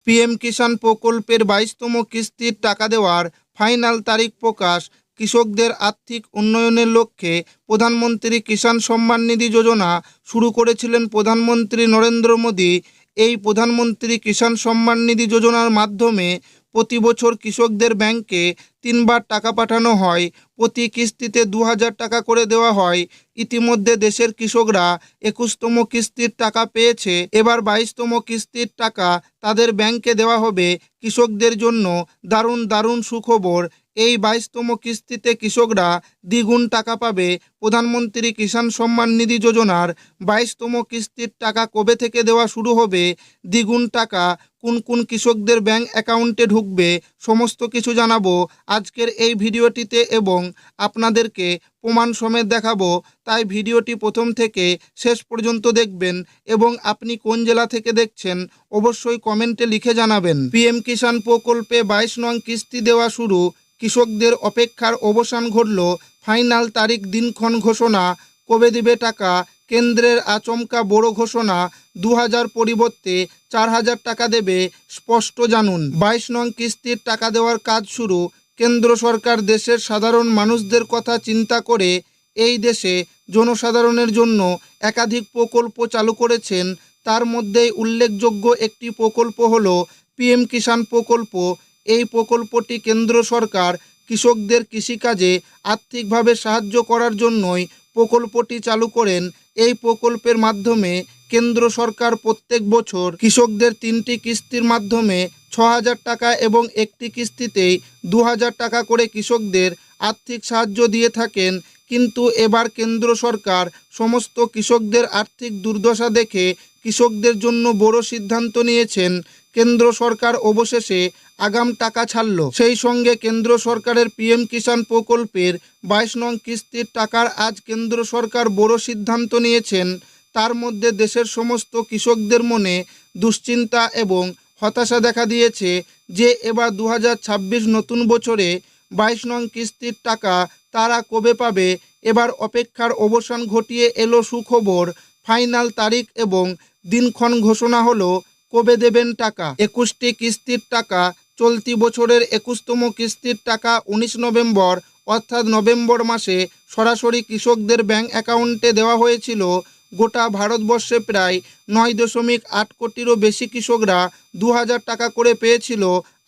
PM কিষাণ প্রকল্পের 22তম কিস্তির টাকা দেওয়ার ফাইনাল তারিখ প্রকাশ। কৃষকদের আর্থিক উন্নয়নের লক্ষ্যে প্রধানমন্ত্রী কিষাণ সম্মান নিধি যোজনা শুরু করেছিলেন প্রধানমন্ত্রী নরেন্দ্র মোদী। এই প্রধানমন্ত্রী কিষাণ সম্মান নিধি যোজনার মাধ্যমে প্রতি বছর কৃষকদের ব্যাংকে 3বার টাকা পাঠানো হয়। প্রতি কিস্তিতে 2000 টাকা করে দেওয়া হয়। ইতিমধ্যে দেশের কৃষকরা 21তম কিস্তির টাকা পেয়েছে। এবার 22তম কিস্তির টাকা তাদের ব্যাংকে দেওয়া হবে। কৃষকদের জন্য দারুণ দারুণ সুখবর। এই 22তম কিস্তিতে কৃষকরা দ্বিগুণ টাকা পাবে। প্রধানমন্ত্রী কিষাণ সম্মান নিধি যোজনার 22তম কিস্তির টাকা কবে থেকে দেওয়া শুরু হবে, দ্বিগুণ টাকা কোন কোন কৃষকদের ব্যাংক অ্যাকাউন্টে ঢুকবে, সমস্ত কিছু জানাবো আজকের এই ভিডিওটিতে এবং আপনাদেরকে প্রমাণ সমেত দেখাবো। তাই ভিডিওটি প্রথম থেকে শেষ পর্যন্ত দেখবেন এবং আপনি কোন জেলা থেকে দেখছেন অবশ্যই কমেন্টে লিখে জানাবেন। পিএম কিষাণ প্রকল্পে 22 নং কিস্তি দেওয়া শুরু। কৃষকদের অপেক্ষার অবসান ঘটল। ফাইনাল তারিখ দিনক্ষণ ঘোষণা। কবে দিবে টাকা? কেন্দ্রের আচমকা বড় ঘোষণা। 2000 পরিবর্তে 4000 টাকা দেবে, স্পষ্ট জানুন। 22 নং কিস্তির টাকা দেওয়ার কাজ শুরু। কেন্দ্র সরকার দেশের সাধারণ মানুষদের কথা চিন্তা করে এই দেশে জনসাধারণের জন্য একাধিক প্রকল্প চালু করেছেন। তার মধ্যেই উল্লেখযোগ্য একটি প্রকল্প হলো পিএম কিষাণ প্রকল্প। এই প্রকল্পটি কেন্দ্র সরকার কৃষকদের কৃষিকাজে আর্থিকভাবে সাহায্য করার জন্যই প্রকল্পটি চালু করেন। এই প্রকল্পের মাধ্যমে কেন্দ্র সরকার প্রত্যেক বছর কৃষকদের 3টি কিস্তির মাধ্যমে 6000 টাকা এবং একটি কিস্তিতেই 2000 টাকা করে কৃষকদের আর্থিক সাহায্য দিয়ে থাকেন। কিন্তু এবার কেন্দ্র সরকার সমস্ত কৃষকদের আর্থিক দুর্দশা দেখে কৃষকদের জন্য বড় সিদ্ধান্ত নিয়েছেন। কেন্দ্র সরকার অবশেষে আগাম টাকা ছাড়ল। সেই সঙ্গে কেন্দ্র সরকারের পিএম কিষাণ প্রকল্পের 22 নং কিস্তির টাকার আজ কেন্দ্র সরকার বড় সিদ্ধান্ত নিয়েছেন। তার মধ্যে দেশের সমস্ত কৃষকদের মনে দুশ্চিন্তা এবং হতাশা দেখা দিয়েছে যে এবার 2026 নতুন বছরে 22 নং কিস্তির টাকা তারা কবে পাবে। এবার অপেক্ষার অবসান ঘটিয়ে এলো সুখবর। ফাইনাল তারিখ এবং দিনক্ষণ ঘোষণা হলো। কবে দেবেন টাকা? 21টি কিস্তির টাকা। চলতি বছরের 21তম কিস্তির টাকা 19 নভেম্বর অর্থাৎ নভেম্বর মাসে সরাসরি কৃষকদের ব্যাংক অ্যাকাউন্টে দেওয়া হয়েছিল। গোটা ভারতবর্ষে প্রায় 9.8 কোটিরও বেশি কৃষকরা 2000 টাকা করে পেয়েছিল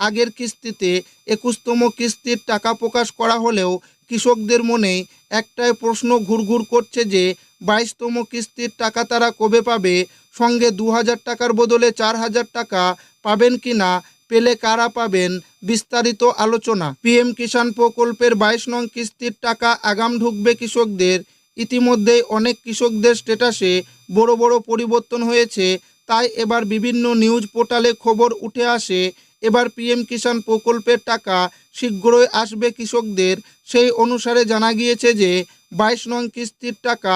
আগের কিস্তিতে। 21তম কিস্তির টাকা প্রকাশ করা হলেও কৃষকদের মনে একটাই প্রশ্ন ঘুরঘুর করছে যে 22তম কিস্তির টাকা তারা কবে পাবে। সঙ্গে 2000 টাকার বদলে 4000 টাকা পাবেন কি না, পেলে কারা পাবেন, বিস্তারিত আলোচনা। পিএম কিষাণ প্রকল্পের 22 নং কিস্তির টাকা আগাম ঢুকবে কৃষকদের। ইতিমধ্যেই অনেক কৃষকদের স্ট্যাটাসে বড় বড় পরিবর্তন হয়েছে। তাই এবার বিভিন্ন নিউজ পোর্টালে খবর উঠে আসে এবার পিএম কিষাণ প্রকল্পের টাকা শীঘ্রই আসবে কৃষকদের। সেই অনুসারে জানা গিয়েছে যে 22 নং কিস্তির টাকা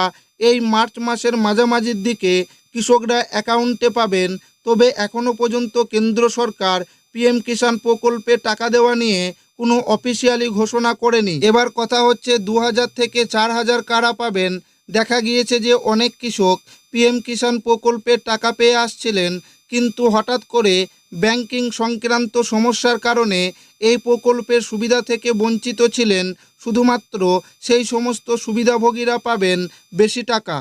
এই মার্চ মাসের মাঝামাঝির দিকে কৃষকরা অ্যাকাউন্টে পাবেন। তবে এখনও পর্যন্ত কেন্দ্র সরকার পিএম কিষাণ প্রকল্পে টাকা দেওয়া নিয়ে কোনো অফিসিয়ালি ঘোষণা করেনি। এবার কথা হচ্ছে 2000 থেকে 4000 কারা পাবেন। দেখা গিয়েছে যে অনেক কৃষক পিএম কিষাণ প্রকল্পের টাকা পেয়ে আসছিলেন, কিন্তু হঠাৎ করে ব্যাংকিং সংক্রান্ত সমস্যার কারণে এই প্রকল্পের সুবিধা থেকে বঞ্চিত ছিলেন। শুধুমাত্র সেই সমস্ত সুবিধাভোগীরা পাবেন বেশি টাকা।